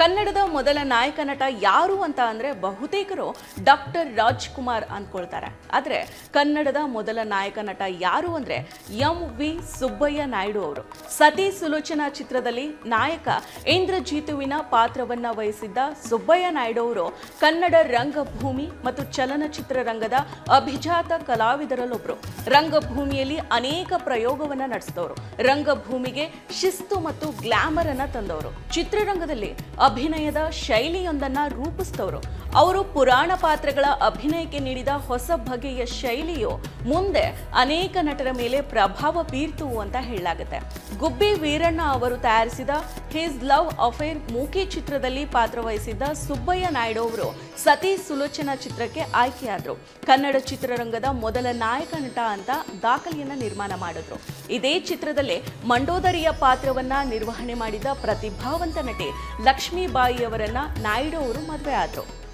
ಕನ್ನಡದ ಮೊದಲ ನಾಯಕ ನಟ ಯಾರು ಅಂತ ಅಂದ್ರೆ ಬಹುತೇಕರು ಡಾಕ್ಟರ್ ರಾಜ್ಕುಮಾರ್ ಅಂದ್ಕೊಳ್ತಾರೆ. ಆದ್ರೆ ಕನ್ನಡದ ಮೊದಲ ನಾಯಕ ನಟ ಯಾರು ಅಂದ್ರೆ ಎಂ.ವಿ. ಸುಬ್ಬಯ್ಯ ನಾಯ್ಡು ಅವರು. ಸತಿ ಸುಲೋಚನಾ ಚಿತ್ರದಲ್ಲಿ ನಾಯಕ ಇಂದ್ರಜಿತುವಿನ ಪಾತ್ರವನ್ನ ವಹಿಸಿದ್ದ ಸುಬ್ಬಯ್ಯ ನಾಯ್ಡು ಅವರು ಕನ್ನಡ ರಂಗಭೂಮಿ ಮತ್ತು ಚಲನಚಿತ್ರ ರಂಗದ ಅಭಿಜಾತ ಕಲಾವಿದರಲ್ಲೊಬ್ರು. ರಂಗಭೂಮಿಯಲ್ಲಿ ಅನೇಕ ಪ್ರಯೋಗವನ್ನ ನಡೆಸಿದವರು. ರಂಗಭೂಮಿಗೆ ಶಿಸ್ತು ಮತ್ತು ಗ್ಲಾಮರ್ ಅನ್ನ ತಂದವರು. ಚಿತ್ರರಂಗದಲ್ಲಿ ಅಭಿನಯದ ಶೈಲಿಯೊಂದನ್ನ ರೂಪಿಸಿದವರು. ಅವರು ಪುರಾಣ ಪಾತ್ರಗಳ ಅಭಿನಯಕ್ಕೆ ನೀಡಿದ ಹೊಸ ಬಗೆಯ ಶೈಲಿಯು ಮುಂದೆ ಅನೇಕ ನಟರ ಮೇಲೆ ಪ್ರಭಾವ ಬೀರ್ತು ಅಂತ ಹೇಳಲಾಗುತ್ತೆ. ಗುಬ್ಬಿ ವೀರಣ್ಣ ಅವರು ತಯಾರಿಸಿದ ಹಿಸ್ ಲವ್ ಅಫೇರ್ ಮೂಕಿ ಚಿತ್ರದಲ್ಲಿ ಪಾತ್ರವಹಿಸಿದ್ದ ಸುಬ್ಬಯ್ಯ ನಾಯ್ಡು ಅವರು ಸತಿ ಸುಲೋಚನಾ ಚಿತ್ರಕ್ಕೆ ಆಯ್ಕೆಯಾದರು. ಕನ್ನಡ ಚಿತ್ರರಂಗದ ಮೊದಲ ನಾಯಕ ನಟ ಅಂತ ದಾಖಲೆಯನ್ನ ನಿರ್ಮಾಣ ಮಾಡಿದ್ರು. ಇದೇ ಚಿತ್ರದಲ್ಲೇ ಮಂಡೋದರಿಯ ಪಾತ್ರವನ್ನ ನಿರ್ವಹಣೆ ಮಾಡಿದ ಪ್ರತಿಭಾವಂತ ನಟಿ ಲಕ್ಷ್ಮೀಬಾಯಿ ಅವರನ್ನ ನಾಯ್ಡು ಅವರು ಮದುವೆ ಆದರು.